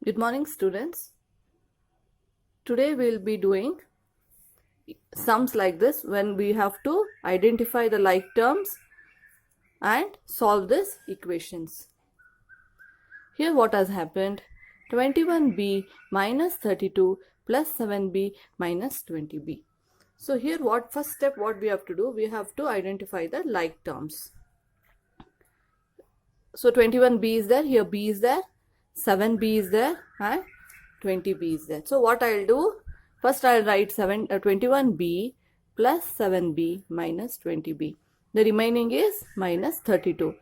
Good morning, students. Today we'll be doing sums like this when we have to identify the like terms and solve these equations. Here what has happened? 21b minus 32 plus 7b minus 20b. So here first step what we have to do? We have to identify the like terms. So 21b is there, here b is there, 7b is there and 20b is there. So what I'll do? First I'll write 21b plus 7b minus 20b. The remaining is minus 32.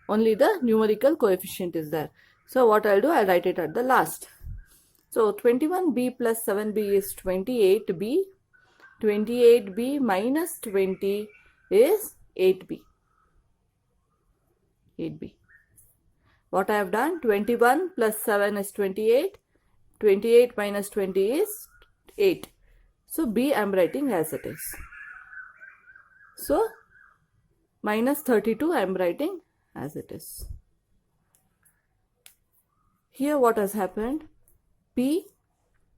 Only the numerical coefficient is there. So what I'll do? I'll write it at the last. So 21b plus 7b is 28b. 28b minus 20 is 8b. 8b. What I have done? 21 plus 7 is 28. 28 minus 20 is 8. So B I am writing as it is. So minus 32 I am writing as it is. Here what has happened? P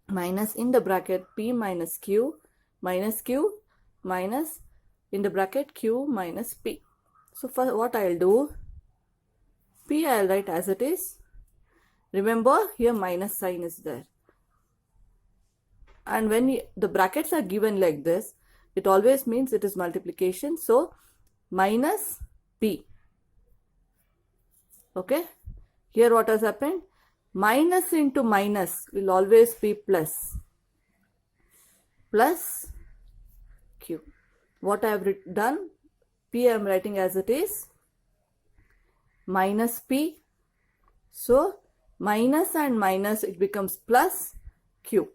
minus in the bracket P minus Q minus in the bracket Q minus P. So for what I will do? P I will write as it is. Remember here minus sign is there. And when the brackets are given like this, it always means it is multiplication. So minus P. Okay. Here what has happened? Minus into minus will always be plus. Plus Q. What I have done? P I am writing as it is. Minus P. So minus and minus it becomes plus Q.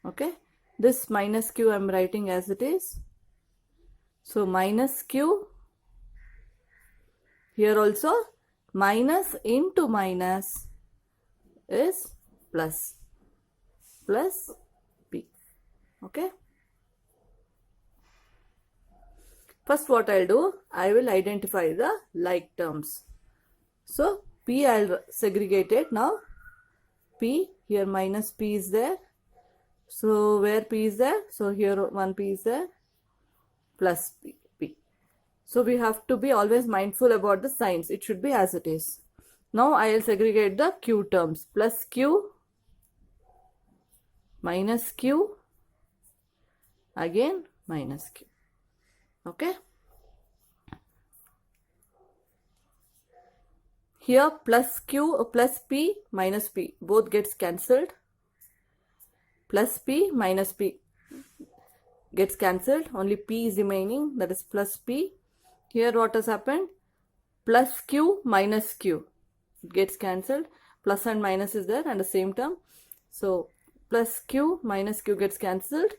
Okay. This minus Q I am writing as it is. So minus Q. Here also minus into minus is plus. Plus P. Okay. First what I'll do? I will identify the like terms. So P I'll segregate it now. P, here minus P is there. So where P is there? So here one P is there. Plus P. So we have to be always mindful about the signs. It should be as it is. Now I will segregate the Q terms. Plus Q. Minus Q. Again minus Q. Okay. Here plus Q plus P minus P both gets cancelled. Plus P minus P gets cancelled. Only P is remaining, that is plus P. Here what has happened? Plus Q minus Q. It gets cancelled. Plus and minus is there and the same term. So plus Q minus Q gets cancelled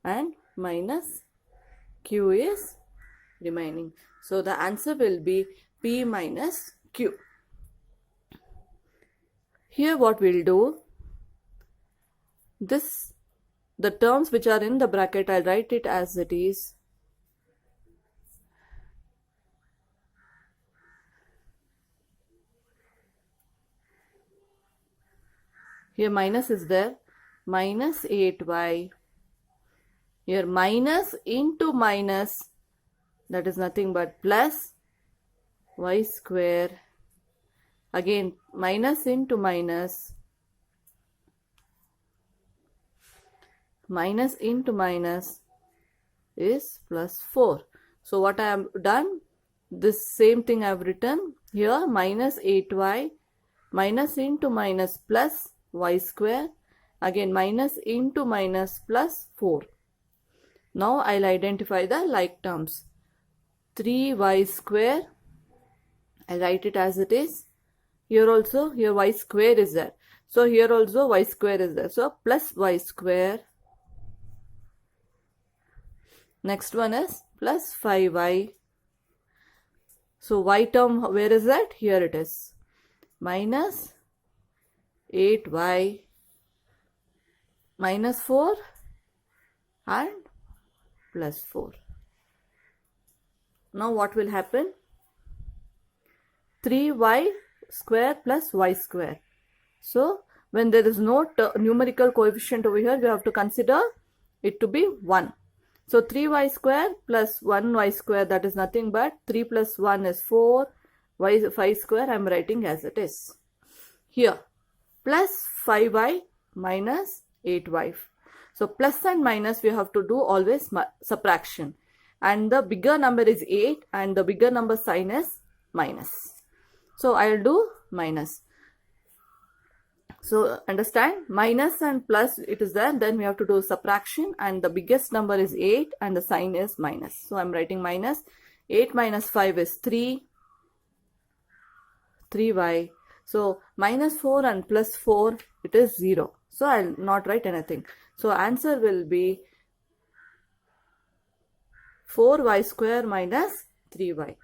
and minus Q is remaining. So the answer will be P minus Q. Here what we'll do? The terms which are in the bracket, I'll write it as it is. Here minus is there. Minus 8y. Here minus into minus, that is nothing but plus y square. Again minus into minus. Minus into minus is plus 4. So what I have done? This same thing I have written here. Minus 8y. Minus into minus plus y square. Again minus into minus plus 4. Now I'll identify the like terms. 3y square. I write it as it is. Here also, here y square is there. So here also y square is there. So plus y square. Next one is plus 5y. So y term, where is that? Here it is. Minus 8y minus 4 and plus 4. Now what will happen? 3y square plus y square. So when there is no numerical coefficient over here, we have to consider it to be 1. So 3y square plus 1y square, that is nothing but 3 plus 1 is 4, y 5 square I am writing as it is. Here plus 5y minus 8y. So plus and minus we have to do always subtraction. And the bigger number is 8 and the bigger number sign is minus. So I will do minus. So understand, minus and plus it is there, then we have to do subtraction, and the biggest number is 8 and the sign is minus. So I am writing minus. 8 minus 5 is 3y. So minus 4 and plus 4, it is 0. So I will not write anything. So answer will be 4y square minus 3y.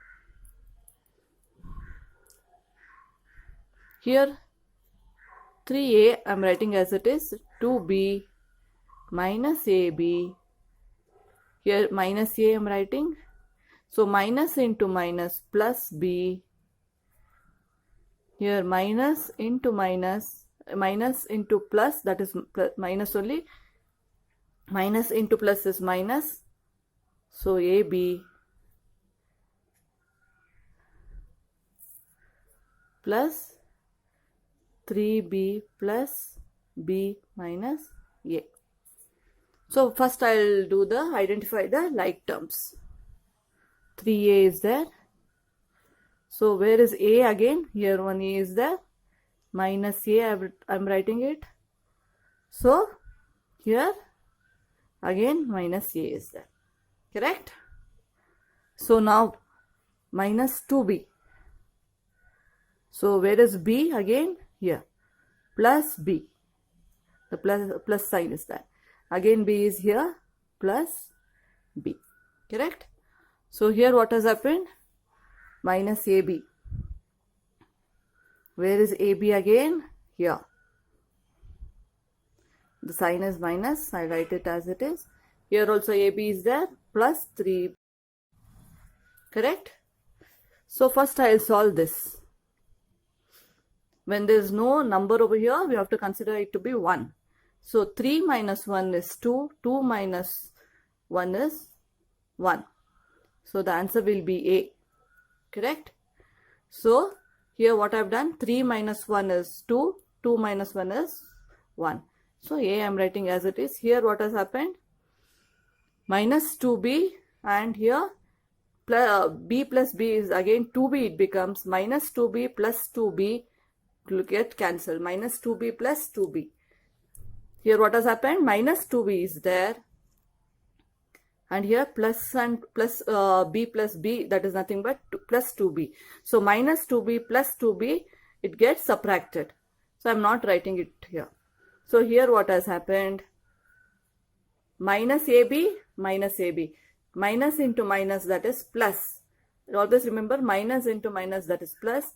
Here 3a I am writing as it is, 2b minus ab. Here minus a I am writing. So minus into minus plus b. Here minus into minus, minus into plus, that is minus only. Minus into plus is minus. So ab plus 3b plus b minus a. So first I will do the identify the like terms. 3a is there. So where is a again? Here one a is there. Minus a I am writing it. So here again minus a is there. Correct? So now minus 2b. So where is b again? Here plus b, the plus sign is there. Again b is here, plus b. Correct? So here what has happened? Minus ab. Where is ab again? Here. The sign is minus. I write it as it is. Here also ab is there, plus 3. Correct? So first I will solve this. When there is no number over here, we have to consider it to be 1. So 3 minus 1 is 2. 2 minus 1 is 1. So the answer will be A. Correct? So here what I have done, 3 minus 1 is 2. 2 minus 1 is 1. So A I am writing as it is. Here what has happened? Minus 2b, and here b plus b is again 2b, it becomes minus 2b plus 2b. To get cancelled, minus 2b plus 2b. Here what has happened? Minus 2b is there, and here plus and plus b plus b, that is nothing but plus 2b. So minus 2b plus 2b, it gets subtracted. So I am not writing it here. So here what has happened? Minus ab, minus ab. Minus into minus, that is plus. Always remember, minus into minus, that is plus.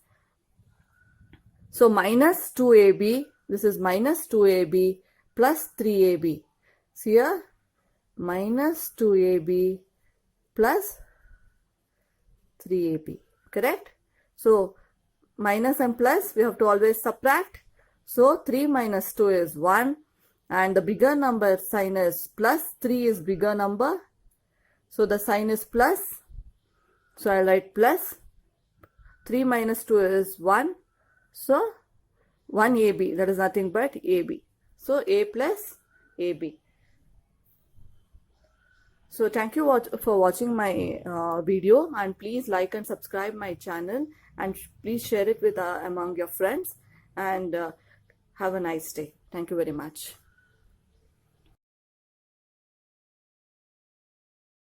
So minus 2ab, this is minus 2ab plus 3ab. See here, minus 2ab plus 3ab. Correct? So minus and plus, we have to always subtract. So 3 minus 2 is 1, and the bigger number sign is plus. 3 is bigger number. So the sign is plus. So I write plus. 3 minus 2 is 1. So 1ab, that is nothing but ab. So a plus ab. So thank you for watching my video, and please like and subscribe my channel, and please share it with among your friends, and have a nice day. Thank you very much.